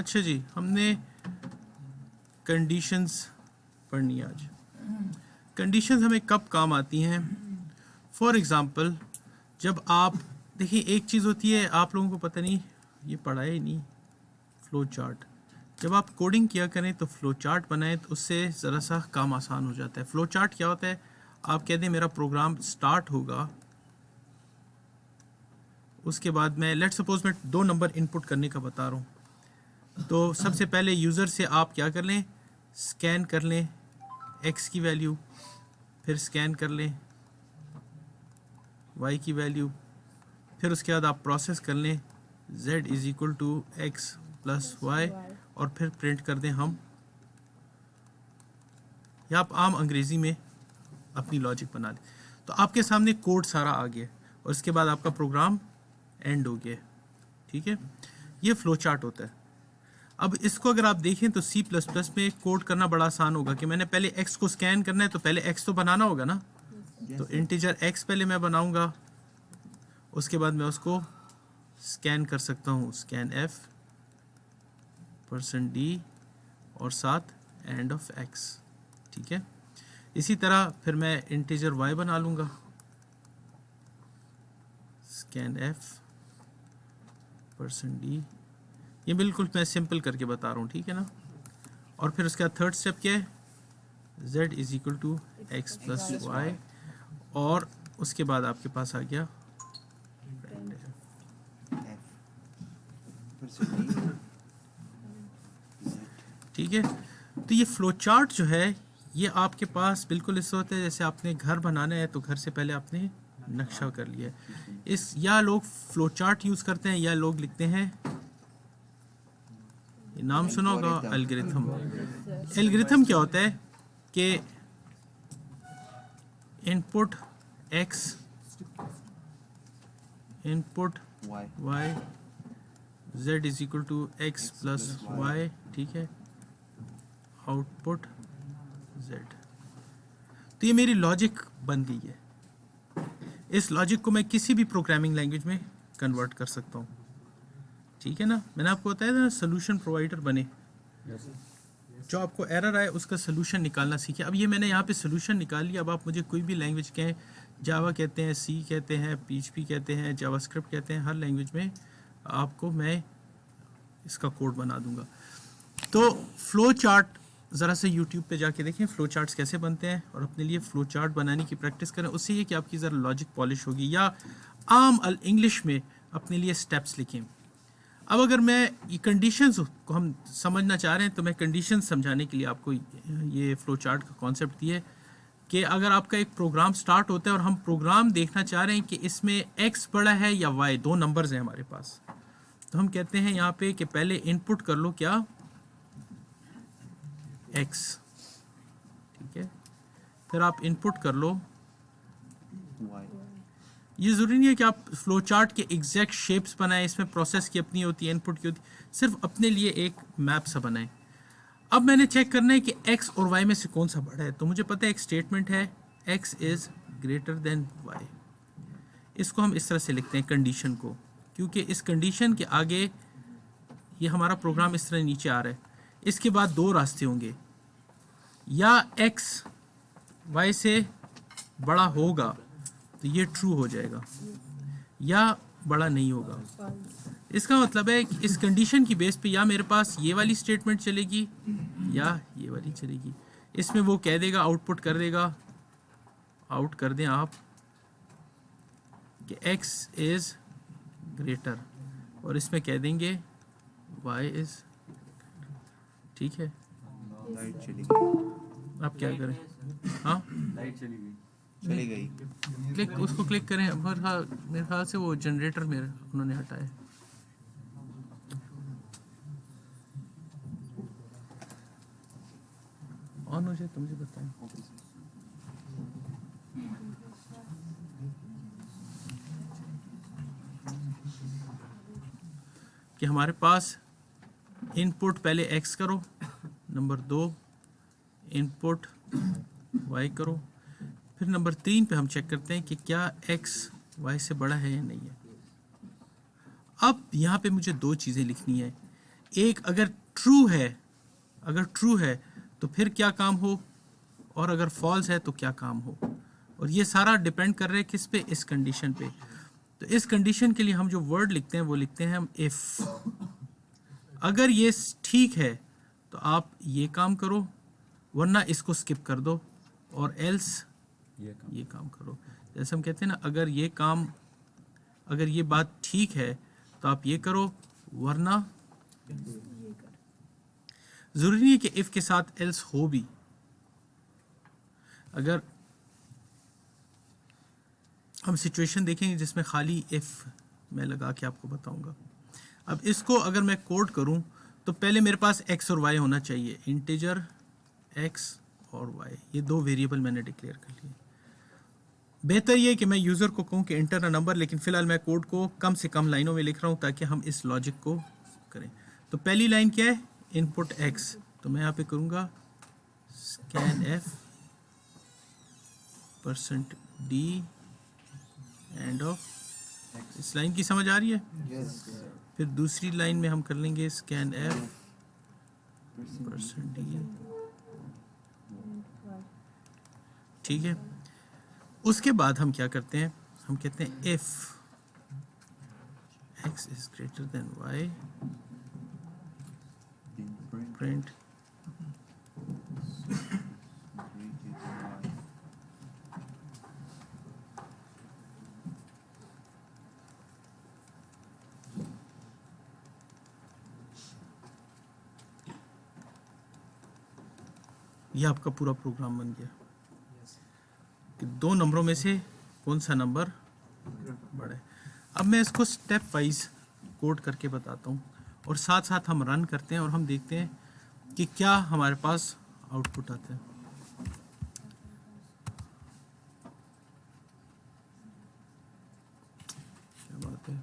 अच्छा जी, हमने कंडीशंस पढ़नी है आज। कंडीशंस हमें कब काम आती हैं? फॉर एग्ज़ाम्पल, जब आप देखिए, एक चीज़ होती है, आप लोगों को पता नहीं, ये पढ़ा है ही नहीं, फ्लो चार्ट। जब आप कोडिंग किया करें तो फ्लो चार्ट बनाएं, तो उससे ज़रा सा काम आसान हो जाता है। फ्लो चार्ट क्या होता है? आप कहते हैं मेरा प्रोग्राम स्टार्ट होगा, उसके बाद मैं लेट्स सपोज मैं 2 नंबर इनपुट करने का बता रहा हूँ। तो सबसे पहले यूज़र से आप क्या कर लें, स्कैन कर लें x की वैल्यू, फिर स्कैन कर लें y की वैल्यू, फिर उसके बाद आप प्रोसेस कर लें z is equal to X plus Y, और फिर प्रिंट कर दें हम, या आप आम अंग्रेज़ी में अपनी लॉजिक बना लें। तो आपके सामने कोड सारा आ गया और उसके बाद आपका प्रोग्राम एंड हो गया। ठीक है, ये फ्लो चार्ट होता है। अब इसको अगर आप देखें तो C++ में कोड करना बड़ा आसान होगा कि मैंने पहले x को स्कैन करना है, तो पहले x तो बनाना होगा ना। तो इंटीजर x पहले मैं बनाऊंगा, उसके बाद मैं उसको स्कैन कर सकता हूँ, स्कैन f %d और साथ एंड ऑफ x। ठीक है, इसी तरह फिर मैं इंटीजर y बना लूँगा, स्कैन f %d। ये बिल्कुल मैं सिंपल करके बता रहा हूँ, ठीक है ना। और फिर उसका थर्ड स्टेप क्या है, z is equal to X plus Y, और उसके बाद आपके पास आ गया ठीक है। तो ये फ्लो चार्ट जो है, ये आपके पास बिल्कुल ऐसा होता है जैसे आपने घर बनाना है, तो घर से पहले आपने नक्शा कर लिया है। इस या लोग फ्लो चार्ट यूज़ करते हैं, या लोग लिखते हैं, नाम सुना होगा एल्गोरिथम। एल्गोरिथम क्या होता है कि input x, input y, z is equal to X plus Y, ठीक है, आउटपुट z। तो ये मेरी लॉजिक बन गई है। इस लॉजिक को मैं किसी भी प्रोग्रामिंग लैंग्वेज में कन्वर्ट कर सकता हूँ, ठीक है ना। मैंने आपको बताया था ना, सोल्यूशन प्रोवाइडर बने, जो आपको एरर आए उसका सोल्यूशन निकालना सीखे। अब ये मैंने यहाँ पे सोल्यूशन निकाल लिया। अब आप मुझे कोई भी लैंग्वेज कहें, जावा कहते हैं, सी कहते हैं, PHP कहते हैं, जावास्क्रिप्ट कहते हैं, हर लैंग्वेज में आपको मैं इसका कोड बना दूंगा। तो फ्लो चार्ट ज़रा से यूट्यूब पे जाके देखें फ्लो चार्ट्स कैसे बनते हैं, और अपने लिए फ्लो चार्ट बनाने की प्रैक्टिस करें। उससे ये कि आपकी ज़रा लॉजिक पॉलिश होगी। या आम इंग्लिश में अपने लिए स्टेप्स लिखें। अब अगर मैं ये कंडीशंस को हम समझना चाह रहे हैं, तो मैं कंडीशंस समझाने के लिए आपको ये फ्लो चार्ट का कॉन्सेप्ट दिए कि अगर आपका एक प्रोग्राम स्टार्ट होता है और हम प्रोग्राम देखना चाह रहे हैं कि इसमें x बड़ा है या y, 2 नंबर्स हैं हमारे पास, तो हम कहते हैं यहाँ पे कि पहले इनपुट कर लो क्या, x, ठीक है, फिर आप इनपुट कर लो y। ये ज़रूरी नहीं है कि आप फ्लो चार्ट के एग्जैक्ट शेप्स बनाएं, इसमें प्रोसेस की अपनी होती है, इनपुट की होती है, सिर्फ अपने लिए एक मैप सा बनाएं। अब मैंने चेक करना है कि x और y में से कौन सा बड़ा है। तो मुझे पता है एक स्टेटमेंट है, x is greater than y। इसको हम इस तरह से लिखते हैं कंडीशन को, क्योंकि इस कंडीशन के आगे ये हमारा प्रोग्राम इस तरह नीचे आ रहा है। इसके बाद 2 रास्ते होंगे, या x y से बड़ा होगा तो ये ट्रू हो जाएगा, या बड़ा नहीं होगा। इसका मतलब है कि इस कंडीशन की बेस पे या मेरे पास ये वाली स्टेटमेंट चलेगी या ये वाली चलेगी। इसमें वो कह देगा, आउटपुट कर देगा, आउट कर दें आप कि x इज़ ग्रेटर, और इसमें कह देंगे y इज़, ठीक है। लाइट चली गई। आप क्या करें, हाँ लाइट चली गई। चली गई। क्लिक, उसको क्लिक करें। मेरे ख्याल से वो जनरेटर में उन्होंने हटाया। ऑन हो जाए तो मुझे बताएं। कि हमारे पास इनपुट पहले x करो, नंबर 2 इनपुट y करो, फिर नंबर 3 पे हम चेक करते हैं कि क्या x y से बड़ा है या नहीं है। अब यहाँ पे मुझे 2 चीज़ें लिखनी है। एक अगर ट्रू है तो फिर क्या काम हो, और अगर फॉल्स है तो क्या काम हो। और ये सारा डिपेंड कर रहा है किस पे, इस कंडीशन पे। तो इस कंडीशन के लिए हम जो वर्ड लिखते हैं वो लिखते हैं हम इफ। अगर ये ठीक है तो आप ये काम करो, वरना इसको स्किप कर दो, और एल्स ये काम करो। जैसे हम कहते हैं ना, अगर ये बात ठीक है तो आप ये करो, वरना जरूरी नहीं है कि इफ के साथ एल्स हो भी। अगर हम सिचुएशन देखेंगे जिसमें खाली इफ मैं लगा के आपको बताऊंगा। अब इसको अगर मैं कोड करूं तो पहले मेरे पास x और y होना चाहिए, इंटीजर x और y, ये दो वेरिएबल मैंने डिक्लेयर कर लिए। बेहतर ये कि मैं यूज़र को कहूं कि इंटर अ नंबर, लेकिन फ़िलहाल मैं कोड को कम से कम लाइनों में लिख रहा हूं ताकि हम इस लॉजिक को करें। तो पहली लाइन क्या है, इनपुट x, तो मैं यहाँ पे करूँगा scanf %d एंड ऑफ। इस लाइन की समझ आ रही है? फिर दूसरी लाइन में हम कर लेंगे scanf %d, ठीक है। उसके बाद हम क्या करते हैं, हम कहते हैं if x is greater then y, print ये आपका पूरा प्रोग्राम बन गया कि दो नंबरों में से कौन सा नंबर बड़ा है। अब मैं इसको स्टेप वाइज कोड करके बताता हूँ, और साथ साथ हम रन करते हैं और हम देखते हैं कि क्या हमारे पास आउटपुट आता है। क्या बात है,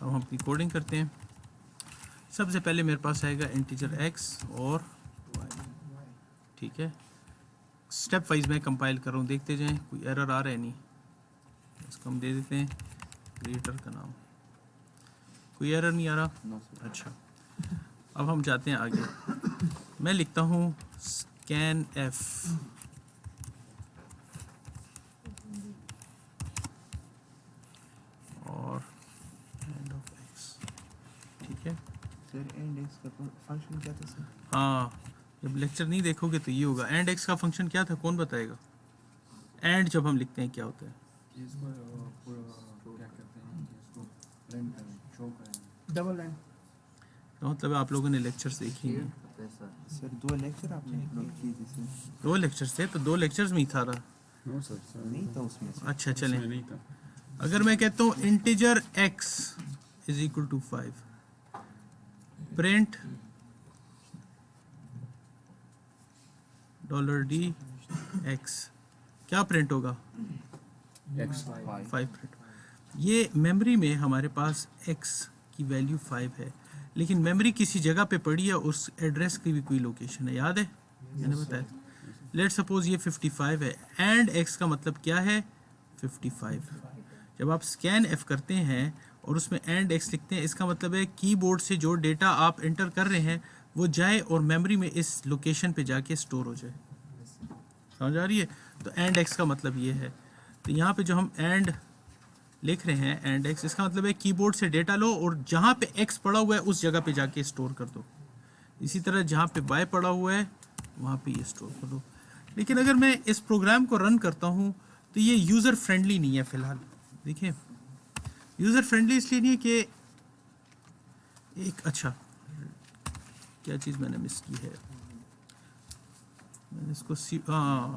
अब हम अपनी कोडिंग करते हैं। सबसे पहले मेरे पास आएगा इंटीजर x और y, ठीक है। स्टेप वाइज मैं कंपाइल कर रहा हूँ, देखते जाएं कोई एरर आ रहा है नहीं। इसको हम दे देते हैं क्रिएटर का नाम, कोई एरर नहीं आ रहा। अच्छा, अब हम जाते हैं आगे। मैं लिखता हूँ scanf और एंड ऑफ x, ठीक है। सर एंड एक्स का फंक्शन क्या था सर? हाँ, जब लेक्चर नहीं देखोगे तो ये होगा। एंड एक्स का फंक्शन क्या था, कौन बताएगा? एंड जब हम लिखते हैं क्या होता है, डबल एंड। तो मतलब आप लोगों ने लेक्चर्स देखे ही नहीं। सर दो लेक्चर आपने अपलोड किए थे सर। दो लेक्चर्स थे तो दो लेक्चर्स में ही था रहा। नहीं था उसमें सर। अच्छा चलें, अगर मैं कहता हूँ integer x is equal to 5, print $d x, क्या प्रिंट होगा? X 5 print. ये मेमोरी में हमारे पास x की वैल्यू 5 है, लेकिन मेमोरी किसी जगह पे पड़ी है, उस एड्रेस की भी कोई लोकेशन है, याद है मैंने बताया। लेट सपोज ये 55 है, एंड x का मतलब क्या है 55। जब आप स्कैन f करते हैं और उसमें एंड x लिखते हैं, इसका मतलब है कीबोर्ड से जो डेटा आप एंटर कर रहे हैं वो जाए और मेमोरी में इस लोकेशन पे जाके स्टोर हो जाए। समझ आ रही है? तो एंड x का मतलब ये है। तो यहाँ पे जो हम एंड लिख रहे हैं एंड x, इसका मतलब है कीबोर्ड से डेटा लो और जहाँ पे x पड़ा हुआ है उस जगह पे जाके स्टोर कर दो। इसी तरह जहाँ पे y पड़ा हुआ है वहाँ पे ये स्टोर कर दो। लेकिन अगर मैं इस प्रोग्राम को रन करता हूँ तो ये यूज़र फ्रेंडली नहीं है फ़िलहाल। देखिए, यूज़र फ्रेंडली इसलिए नहीं है कि एक, अच्छा क्या चीज़ मैंने मिस की है, मैंने इसको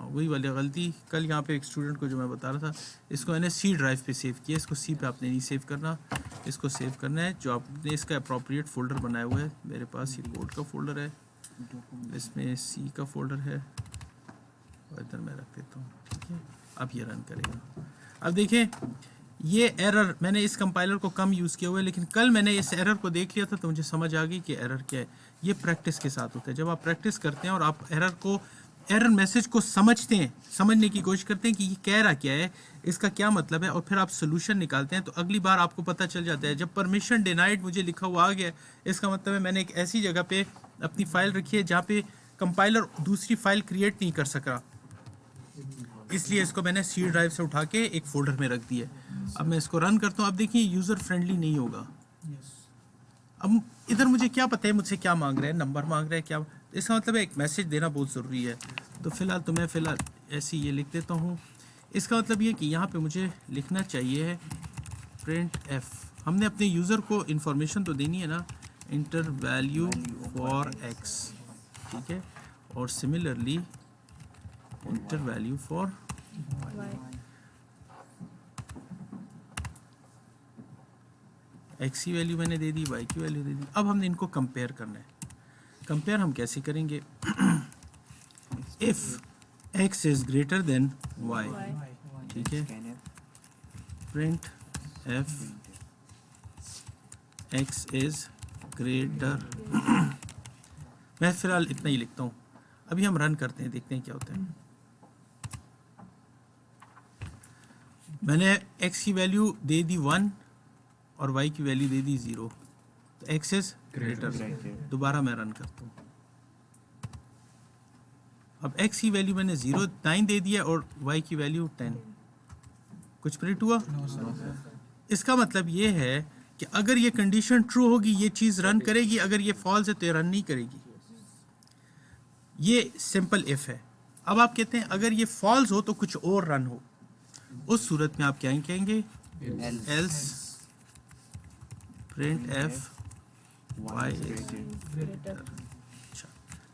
वही वाली गलती कल यहाँ पे एक स्टूडेंट को जो मैं बता रहा था, इसको मैंने सी ड्राइव पे सेव किया। इसको सी पे आपने नहीं सेव करना, इसको सेव करना है जो आपने इसका अप्रोप्रिएट फ़ोल्डर बनाया हुआ है। मेरे पास ये कोड का फ़ोल्डर है, इसमें सी का फ़ोल्डर है और इधर मैं रख देता हूँ, ठीक है। अब ये रन करेगा। अब देखें ये एरर मैंने इस कंपाइलर को कम यूज़ किया हुआ है, लेकिन कल मैंने इस एरर को देख लिया था तो मुझे समझ आ गई कि एरर क्या है। ये प्रैक्टिस के साथ होता है। जब आप प्रैक्टिस करते हैं और आप एरर मैसेज को समझते हैं, समझने की कोशिश करते हैं कि ये कह रहा क्या है, इसका क्या मतलब है, और फिर आप सोल्यूशन निकालते हैं, तो अगली बार आपको पता चल जाता है। जब परमिशन डिनाइड मुझे लिखा हुआ आ गया, इसका मतलब है मैंने एक ऐसी जगह पे अपनी फ़ाइल रखी है जहाँ पे कंपाइलर दूसरी फ़ाइल क्रिएट नहीं कर सका, इसलिए इसको मैंने सी ड्राइव से उठा के एक फोल्डर में रख दिया। अब मैं इसको रन करता हूँ। अब देखिए यूज़र फ्रेंडली नहीं होगा। अब इधर मुझे क्या पता है मुझसे क्या मांग रहा है, नंबर मांग रहा है क्या, इसका मतलब है एक मैसेज देना बहुत ज़रूरी है। तो मैं फ़िलहाल ऐसे ये लिख देता हूँ। इसका मतलब ये कि यहाँ पे मुझे लिखना चाहिए है प्रिंट एफ। हमने अपने यूज़र को इन्फॉर्मेशन तो देनी है ना, इंटर वैल्यू फॉर एक्स, ठीक है, और similarly inter value for x की वैल्यू मैंने दे दी, वाई की वैल्यू दे दी। अब हमने इनको कंपेयर करना है। कंपेयर हम कैसे करेंगे? If X is greater than Y, ठीक है, print F X is greater. मैं फिलहाल इतना ही लिखता हूँ। अभी हम रन करते हैं, देखते हैं क्या होता है। मैंने x की वैल्यू दे दी 1 और y की वैल्यू दे दी 0, तो x इज ग्रेटर। दोबारा मैं रन करता हूँ। अब x की वैल्यू मैंने 9 दे दिया और y की वैल्यू 10। कुछ प्रिंट हुआ? इसका मतलब ये है कि अगर ये कंडीशन ट्रू होगी ये चीज़ रन करेगी, अगर ये फॉल्स है तो ये रन नहीं करेगी। ये सिंपल इफ है। अब आप कहते हैं अगर ये फॉल्स हो तो कुछ और रन हो, उस सूरत में आप क्या कहेंगे? Else print F Y is greater. अच्छा,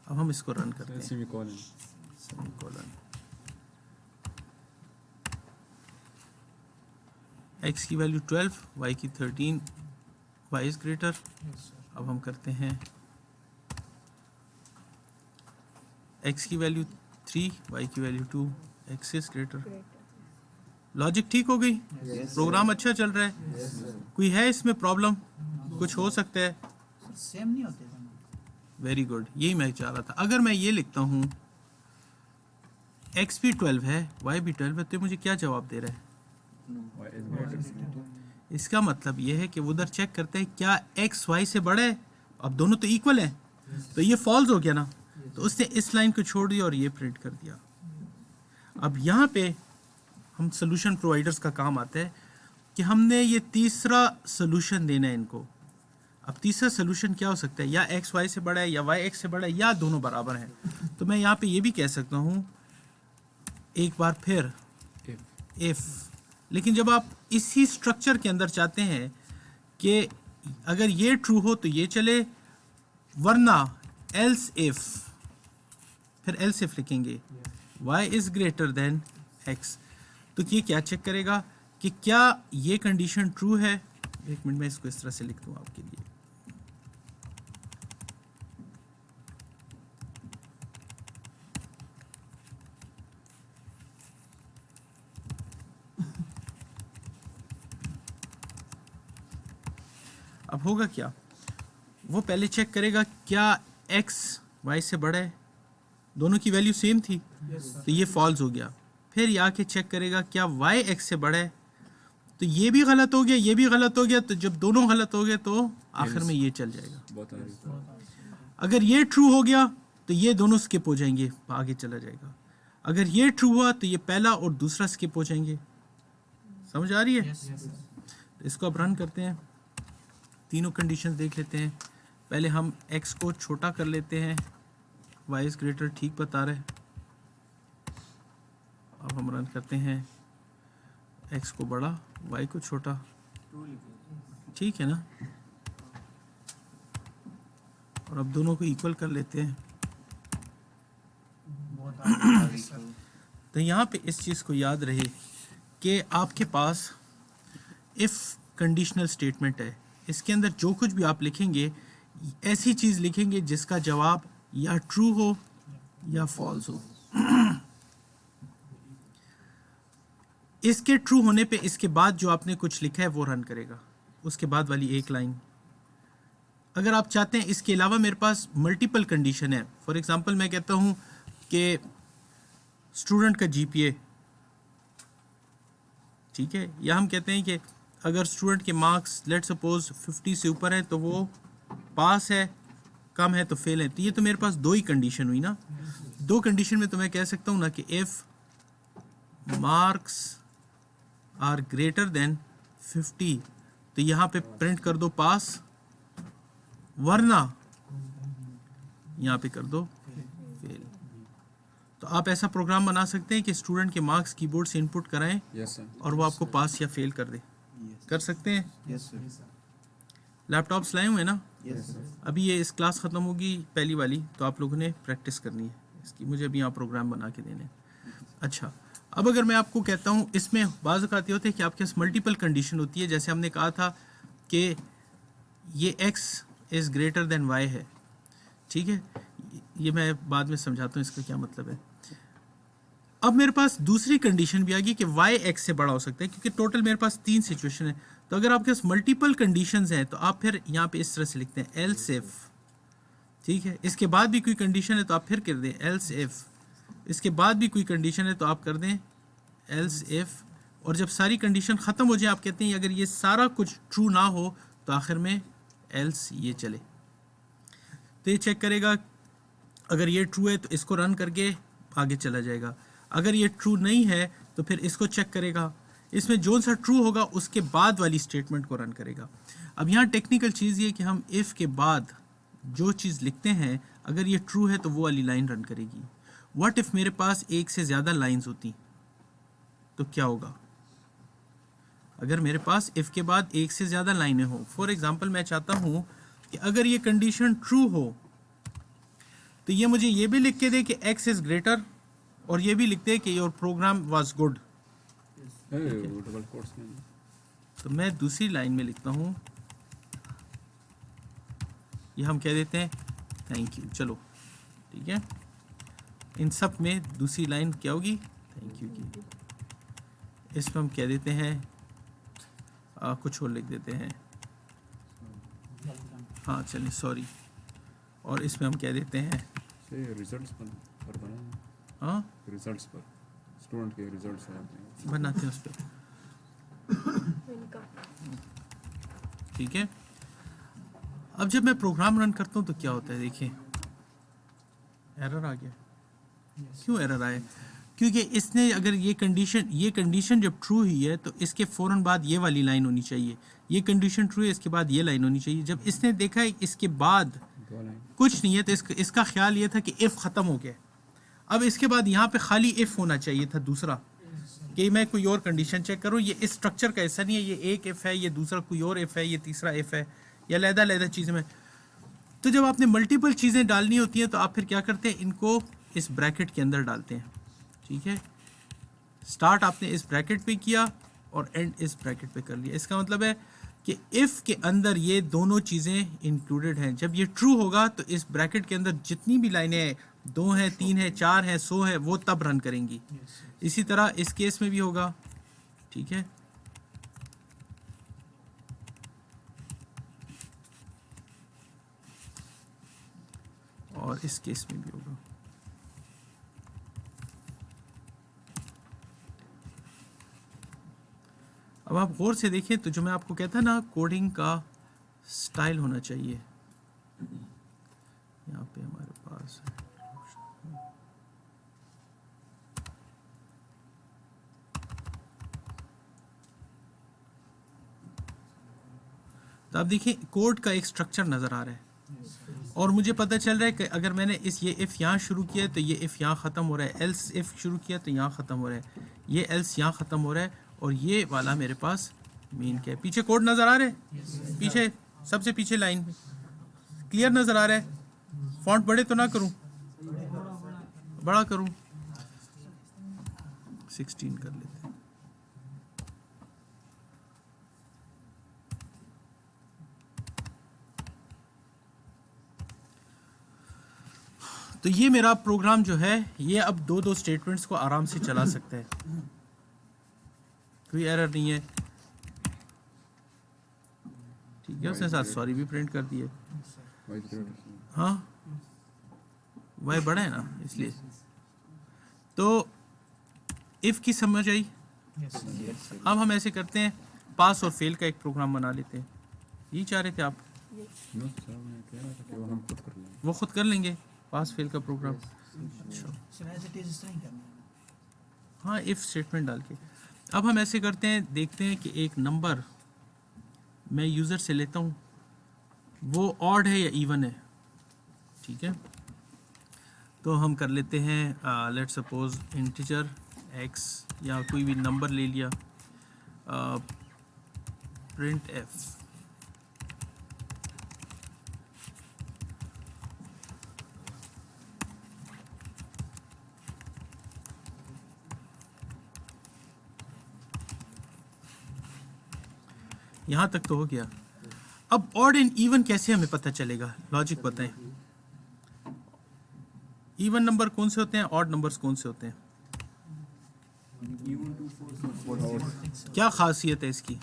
अब हम इसको रन करते हैं। सेमीकोलन। एक्स की वैल्यू 12, वाई की 13, वाई इज ग्रेटर। अब हम करते हैं एक्स की वैल्यू 3, वाई की value 2, x is greater. Logic ठीक हो गई? प्रोग्राम अच्छा चल रहा है? कोई है इसमें प्रॉब्लम? कुछ हो सकता है? सेम नहीं होते। वेरी गुड, यही मैं चाह रहा था। अगर मैं ये लिखता हूँ एक्स भी 12 है, वाई भी 12 है, तो मुझे क्या जवाब दे रहा है? इसका मतलब ये है कि वो उधर चेक करते हैं क्या एक्स वाई से बड़ा है। अब दोनों तो इक्वल हैं, तो ये फॉल्स हो गया ना, तो उसने इस लाइन को छोड़ दिया और ये प्रिंट कर दिया। अब यहाँ पे हम सोल्यूशन प्रोवाइडर्स का काम आता है कि हमने ये तीसरा सोल्यूशन देना है इनको। अब तीसरा सोल्यूशन क्या हो सकता है? या एक्स वाई से बड़ा है, या वाई एक्स से बड़ा है, या दोनों बराबर हैं। तो मैं यहाँ पे ये भी कह सकता हूँ एक बार फिर इफ। लेकिन जब आप इसी स्ट्रक्चर के अंदर चाहते हैं कि अगर ये ट्रू हो तो ये चले, वरना एल्स इफ, फिर एल्स इफ लिखेंगे y is greater then x, तो ये क्या चेक करेगा कि क्या ये कंडीशन ट्रू है। एक मिनट में इसको इस तरह से लिख दूं आपके लिए। अब होगा क्या? वो पहले चेक करेगा क्या x y से बड़ा है, दोनों की वैल्यू सेम थी, तो ये फॉल्स हो गया। फिर ये आके चेक करेगा क्या y x से बड़ा है, तो ये भी गलत हो गया, ये भी गलत हो गया। तो जब दोनों गलत हो गए तो आखिर में ये चल जाएगा। अगर ये ट्रू हो गया तो ये दोनों स्किप हो जाएंगे, आगे चला जाएगा। अगर ये ट्रू हुआ तो ये पहला और दूसरा स्किप हो जाएंगे। समझ आ रही है? तो इसको अब रन करते हैं, तीनों कंडीशंस देख लेते हैं। पहले हम x को छोटा कर लेते हैं, y इज ग्रेटर, ठीक बता रहे। अब हम रन करते हैं, x को बड़ा, y को छोटा, ठीक है ना। और अब दोनों को इक्वल कर लेते हैं। तो यहाँ पे इस चीज़ को याद रहे कि आपके पास इफ़ कंडीशनल स्टेटमेंट है, इसके अंदर जो कुछ भी आप लिखेंगे ऐसी चीज़ लिखेंगे जिसका जवाब या ट्रू हो या फॉल्स हो। इसके ट्रू होने पे इसके बाद जो आपने कुछ लिखा है वो रन करेगा, उसके बाद वाली एक लाइन। अगर आप चाहते हैं इसके अलावा मेरे पास मल्टीपल कंडीशन है, फॉर एग्जांपल मैं कहता हूँ कि स्टूडेंट का जीपीए, ठीक है, या हम कहते हैं कि अगर स्टूडेंट के मार्क्स लेट सपोज 50 से ऊपर है तो वो पास है, कम है तो फेल है। तो ये तो मेरे पास दो ही कंडीशन हुई ना। दो कंडीशन में तो मैं कह सकता हूँ ना कि if marks are greater than 50 तो यहाँ पे प्रिंट कर दो पास, वरना यहाँ पे कर दो फेल। तो आप ऐसा प्रोग्राम बना सकते हैं कि स्टूडेंट के मार्क्स कीबोर्ड से इनपुट कराएं और वो आपको पास या फेल कर दे। कर सकते हैं? Yes sir. लैपटॉप्स लाए हुए हैं ना? Yes sir. अभी ये इस क्लास ख़त्म होगी पहली वाली, तो आप लोगों ने प्रैक्टिस करनी है इसकी, मुझे अभी यहाँ प्रोग्राम बना के देने। अच्छा, अब अगर मैं आपको कहता हूँ, इसमें बाज़ औक़ात ये होते हैं कि आपके पास मल्टीपल कंडीशन होती है। जैसे हमने कहा था कि ये x is greater than y है, ठीक है, ये मैं बाद में समझाता हूँ इसका क्या मतलब है। अब मेरे पास दूसरी कंडीशन भी आ गई कि y x से बड़ा हो सकता है, क्योंकि टोटल मेरे पास 3 सिचुएशन है। तो अगर आपके पास मल्टीपल कंडीशंस हैं तो आप फिर यहाँ पे इस तरह से लिखते हैं एल्स इफ, ठीक है। इसके बाद भी कोई कंडीशन है तो आप फिर कर दें एल्स इफ, इसके बाद भी कोई कंडीशन है तो आप कर दें एल्स इफ, और जब सारी कंडीशन ख़त्म हो जाए आप कहते हैं अगर ये सारा कुछ ट्रू ना हो तो आखिर में एल्स ये चले। तो ये चेक करेगा, अगर ये ट्रू है तो इसको रन करके आगे चला जाएगा, अगर ये ट्रू नहीं है तो फिर इसको चेक करेगा, इसमें जो सा ट्रू होगा उसके बाद वाली स्टेटमेंट को रन करेगा। अब यहाँ टेक्निकल चीज़ ये कि हम इफ़ के बाद जो चीज़ लिखते हैं अगर ये ट्रू है तो वो वाली लाइन रन करेगी। व्हाट इफ़ मेरे पास एक से ज़्यादा लाइंस होती तो क्या होगा? अगर मेरे पास इफ़ के बाद एक से ज़्यादा लाइनें हो, फॉर एग्ज़ाम्पल मैं चाहता हूँ कि अगर ये कंडीशन ट्रू हो तो ये मुझे ये भी लिख के दे कि x इज़ ग्रेटर, और ये भी लिख दे कि योर प्रोग्राम वाज गुड। तो मैं दूसरी लाइन में लिखता हूँ, ये हम कह देते हैं थैंक यू। चलो ठीक है, इन सब में दूसरी लाइन क्या होगी? थैंक यू की। इसमें हम कह देते हैं कुछ और लिख देते हैं, हाँ चलिए सॉरी, और इसमें हम कह देते हैं रिजल्ट्स पर बनाएं। हाँ रिजल्ट्स पर स्टूडेंट के रिजल्ट्स हैं बनाते हैं उस पर, ठीक है। अब जब मैं प्रोग्राम रन करता हूँ तो क्या होता है, देखिए एरर आ गया। क्यों एरर आया? क्योंकि इसने अगर ये कंडीशन जब ट्रू हुई है तो इसके फ़ौरन बाद ये वाली लाइन होनी चाहिए, ये कंडीशन ट्रू है इसके बाद ये लाइन होनी चाहिए। जब इसने देखा है इसके बाद कुछ नहीं है तो इसका ख्याल ये था कि इफ़ ख़त्म हो गया। अब इसके बाद यहाँ पे खाली इफ़ होना चाहिए था दूसरा, कि मैं कोई और कंडीशन चेक करूँ। ये इस स्ट्रक्चर का ऐसा नहीं है, ये एक इफ़ है, ये दूसरा कोई और इफ़ है, ये तीसरा इफ़ है, या लहदा चीज़ें में। तो जब आपने मल्टीपल चीज़ें डालनी होती हैं तो आप फिर क्या करते हैं, इनको इस ब्रैकेट के अंदर डालते हैं, ठीक है। स्टार्ट आपने इस ब्रैकेट पे किया और एंड इस ब्रैकेट पे कर लिया। इसका मतलब है कि इफ़ के अंदर ये दोनों चीज़ें इंक्लूडेड हैं। जब ये ट्रू होगा तो इस ब्रैकेट के अंदर जितनी भी लाइनें 2 हैं, 3 हैं, 4 हैं, 100 है, वो तब रन करेंगी। इसी तरह इस केस में भी होगा, ठीक है। और इस केस में भी होगा। अब आप गौर से देखें तो जो मैं आपको कहता ना कोडिंग का स्टाइल होना चाहिए, यहाँ पे हमारे पास है। तो आप देखिए कोड का एक स्ट्रक्चर नज़र आ रहा है, और मुझे पता चल रहा है कि अगर मैंने ये इफ़ यहाँ शुरू किया तो ये इफ़ यहाँ ख़त्म हो रहा है, एल्स इफ़ शुरू किया तो यहाँ ख़त्म हो रहा है, ये एल्स यहाँ ख़त्म हो रहा है, और ये वाला मेरे पास मेन क्या है। पीछे कोड नज़र आ रहा है? पीछे सबसे पीछे लाइन में क्लियर नज़र आ रहा है? फॉन्ट बड़े तो ना करूँ, बड़ा करूँ, 16 कर लेते हैं। तो ये मेरा प्रोग्राम जो है ये अब दो स्टेटमेंट्स को आराम से चला सकता है। कोई एरर नहीं है, ठीक है। उसने साथ सॉरी भी प्रिंट कर दिए। Y greater. हाँ वाई बड़ा है ना इसलिए। तो इफ़ की समझ आई। अब हम ऐसे करते हैं, पास और फेल का एक प्रोग्राम बना लेते हैं। यही चाह रहे थे आप? नो सर, मैं कह रहा था कि वो हम खुद कर लेंगे। वो खुद कर लेंगे पास फेल का प्रोग्राम। अच्छा हाँ, इफ़ स्टेटमेंट डाल के। अब हम ऐसे करते हैं, देखते हैं कि एक नंबर मैं यूज़र से लेता हूँ, वो ऑड है या इवन है, ठीक है। तो हम कर लेते हैं, लेट्स सपोज इंटीजर x या कोई भी नंबर ले लिया, प्रिंट f। यहाँ तक तो हो गया। अब ऑड एंड इवन कैसे हमें पता चलेगा, लॉजिक बताएं। इवन नंबर कौन से होते हैं, ऑड नंबर्स कौन से होते हैं? क्या खासियत है इसकी?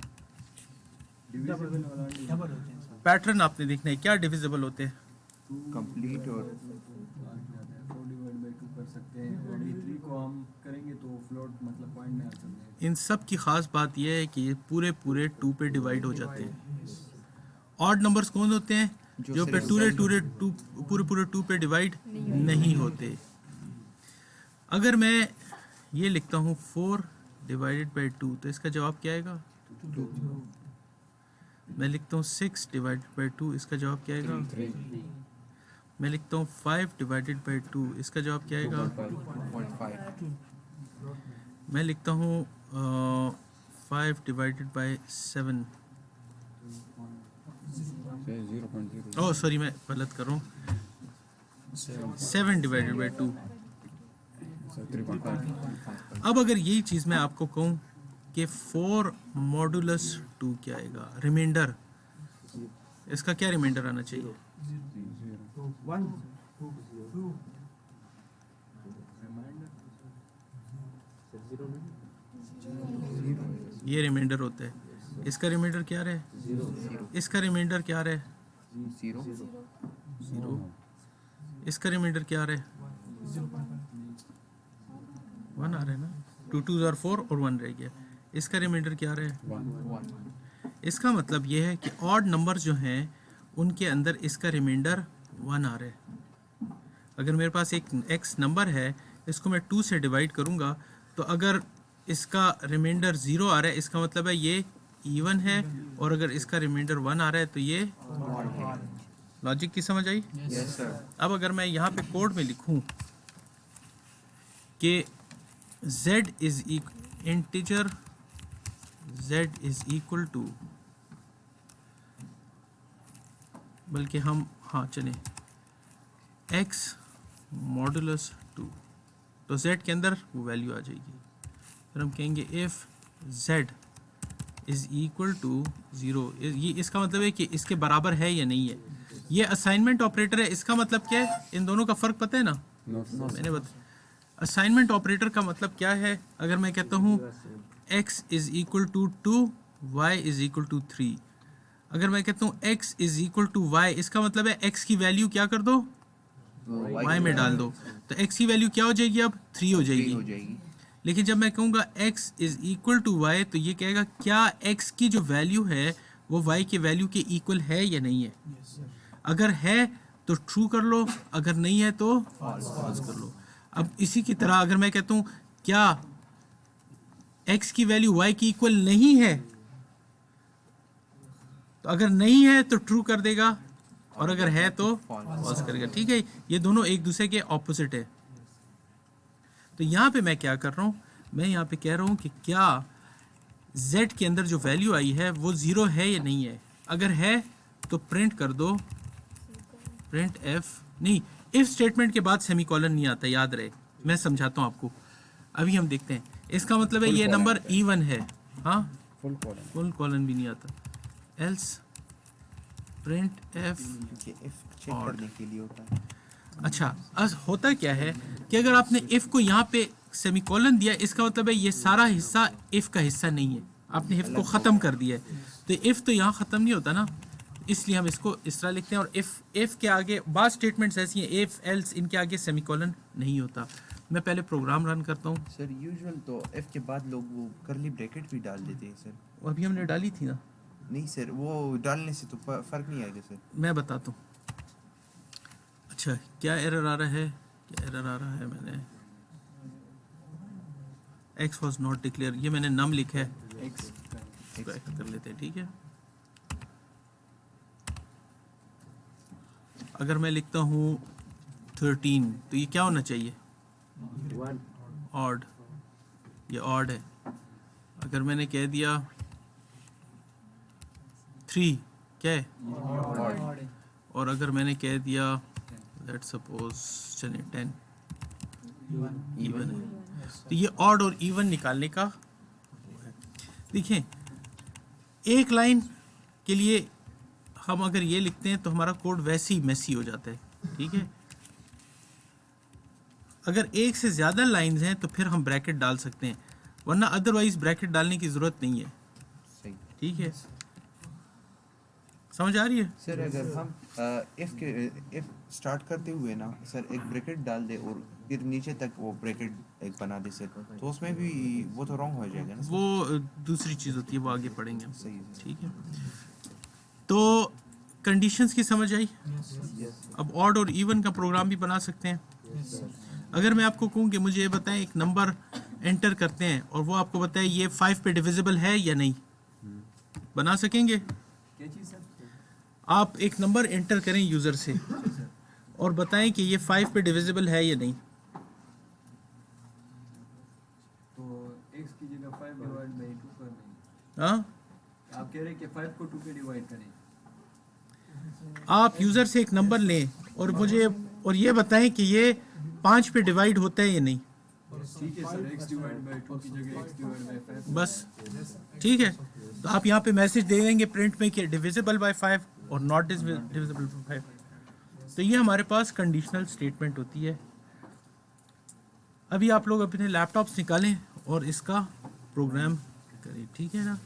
पैटर्न आपने देखना है, क्या डिविजिबल होते हैं? कंप्लीट और इन सब की खास बात यह है कि ये पूरे पूरे 2 पे डिवाइड हो जाते हैं। ऑड नंबर्स कौन होते हैं? जो पे पूरे 2 पे डिवाइड नहीं होते। अगर मैं ये लिखता हूँ 4 डिवाइडेड बाई 2, तो इसका जवाब क्या आएगा? 2। मैं लिखता हूँ 6 डिवाइडेड बाई 2, इसका जवाब क्या आएगा? 3। मैं लिखता हूँ 5 डिवाइडेड बाई 2, इसका जवाब क्या आएगा? 2.5। मैं लिखता हूँ 5 डिवाइडेड बाई 7। 0.0। ओह सॉरी, मैं गलत कर रहा हूँ। 7 डिवाइडेड बाई 2। 3.5। अब अगर यही चीज़ मैं आपको कहूँ कि 4 मॉडुलस 2 क्या आएगा, रिमाइंडर, इसका क्या रिमाइंडर आना चाहिए? 1। ये रिमाइंडर होता है। इसका रिमाइंडर क्या रहे? इसका रिमाइंडर क्या रहे? 0। इसका रिमाइंडर क्या रहे? 1 आ रहा है ना, 2 2 और 4 और 1 रह गया। इसका रिमाइंडर क्या रहे? 1। इसका मतलब ये है कि ऑड नंबर जो हैं उनके अंदर इसका रिमाइंडर 1 आ रहा है। अगर मेरे पास एक x नंबर है, इसको मैं 2 से डिवाइड करूँगा, तो अगर इसका रिमाइंडर 0 आ रहा है, इसका मतलब है ये इवन है, और अगर इसका रिमाइंडर 1 आ रहा है तो ये लॉजिक की समझ आई? Yes sir. अब अगर मैं यहाँ पे कोड में लिखूँ कि z is integer z is equal to, बल्कि हम हाँ चलें x मॉडुलस 2, तो z के अंदर वो वैल्यू आ जाएगी। फिर हम कहेंगे if z is equal to 0, ये इसका मतलब है कि इसके बराबर है या नहीं है। ये असाइनमेंट ऑपरेटर है, इसका मतलब क्या है? इन दोनों का फ़र्क पता है ना? मैंने बताया। असाइनमेंट ऑपरेटर का मतलब क्या है? अगर मैं कहता हूँ x is equal to 2, y is equal to 3, अगर मैं कहता हूँ x is equal to y, इसका मतलब है x की वैल्यू क्या कर दो? y में डाल दो। तो x की वैल्यू क्या हो जाएगी? अब 3 हो जाएगी। लेकिन जब मैं कहूँगा x is equal to y, तो ये कहेगा क्या x की जो वैल्यू है वो y के वैल्यू के इक्वल है या नहीं है। अगर है तो ट्रू कर लो, अगर नहीं है तो फॉल्स कर लो। अब इसी की तरह अगर मैं कहता हूँ क्या x की वैल्यू y की इक्वल नहीं है, तो अगर नहीं है तो ट्रू कर देगा, और अगर है तो फॉल्स करेगा। ठीक है, ये दोनों एक दूसरे के ऑपोजिट है। तो यहाँ पे मैं क्या कर रहा हूँ? मैं यहाँ पे कह रहा हूँ कि क्या z के अंदर जो वैल्यू आई है वो 0 है या नहीं है। अगर है तो प्रिंट कर दो, प्रिंट f, नहीं, इफ स्टेटमेंट के बाद सेमीकोलन नहीं आता, याद रहे। मैं समझाता हूँ आपको, अभी हम देखते हैं। इसका मतलब है ये नंबर इवन है, हाँ, फुल कॉलन भी नहीं आता। एल्स प्रिंट f चेक करने के लिए होता है। अच्छा, होता क्या है कि अगर आपने इफ़ को यहाँ पे सेमीकोलन दिया, इसका मतलब है ये सारा हिस्सा इफ़ का हिस्सा नहीं है, आपने इफ़ को ख़त्म कर दिया है। तो इफ़ तो यहाँ ख़त्म नहीं होता ना, इसलिए हम इसको इस तरह लिखते हैं। और इफ़ के आगे बात स्टेटमेंट्स ऐसी हैं, इफ़ एल्स, इनके आगे सेमीकोलन नहीं होता। मैं पहले प्रोग्राम रन करता हूँ। सर यूजुअल तो एफ के बाद लोग वो करली ब्रैकेट भी डाल देते हैं सर। और अभी हमने डाली थी ना। नहीं सर, वो डालने से तो फर्क नहीं आएगा सर। मैं बताता हूँ। अच्छा, क्या एरर आ रहा है, क्या एरर आ रहा है, मैंने x was not declare, ये मैंने नम लिखा है, एक्स कर लेते हैं, ठीक है। अगर मैं लिखता हूँ 13 तो ये क्या होना चाहिए, ऑड, ये ऑड है। अगर मैंने कह दिया 3 क्या है, और अगर मैंने कह दिया लेट्स सपोज चलिए 10 इवन है, तो ये ऑड और इवन निकालने का है। देखिए एक लाइन के लिए हम अगर ये लिखते हैं तो हमारा कोड वैसे ही मेसी हो जाता है, ठीक है। अगर एक से ज़्यादा लाइंस हैं तो फिर हम ब्रैकेट डाल सकते हैं, वरना अदरवाइज ब्रैकेट डालने की ज़रूरत नहीं है, सही। ठीक है। समझ आ रही है सर अगर हम इफ स्टार्ट करते हुए ना सर एक ब्रैकेट डाल दे और फिर नीचे तक वो ब्रैकेट एक बना दे सर, तो उसमें भी वो तो रॉन्ग हो जाएगा ना सर? वो दूसरी चीज़ होती है, वो आगे पढ़ेंगे हम, सही है सर। ठीक है। तो कंडीशंस की समझ आई। अब ऑड और इवन का प्रोग्राम भी बना सकते हैं। अगर मैं आपको कहूँ कि मुझे ये बताएं, एक नंबर एंटर करते हैं और वो आपको बताए ये 5 पे डिविजिबल है या नहीं, बना सकेंगे? आप एक नंबर एंटर करें यूज़र से और बताएं कि ये 5 पे डिविजिबल है या नहीं। तो x की जगह 5 डिवाइड बाई 2 कर देंगे। हाँ, आप कह रहे हैं कि 5 को 2 पे डिवाइड करें। आप यूज़र से एक नंबर लें और मुझे और ये बताएं कि ये 5 पे डिवाइड होता है या नहीं, ठीक है सर, x डिवाइड बाई 2 की जगह x डिवाइड बाई 5। बस, ठीक है। तो आप यहाँ पे मैसेज दे देंगे प्रिंट में कि डिविजिबल बाय 5 और नॉट डिविजिबल बाय 5। तो ये हमारे पास कंडीशनल स्टेटमेंट होती है। अभी आप लोग अपने लैपटॉप्स निकालें और इसका प्रोग्राम करें, ठीक है ना।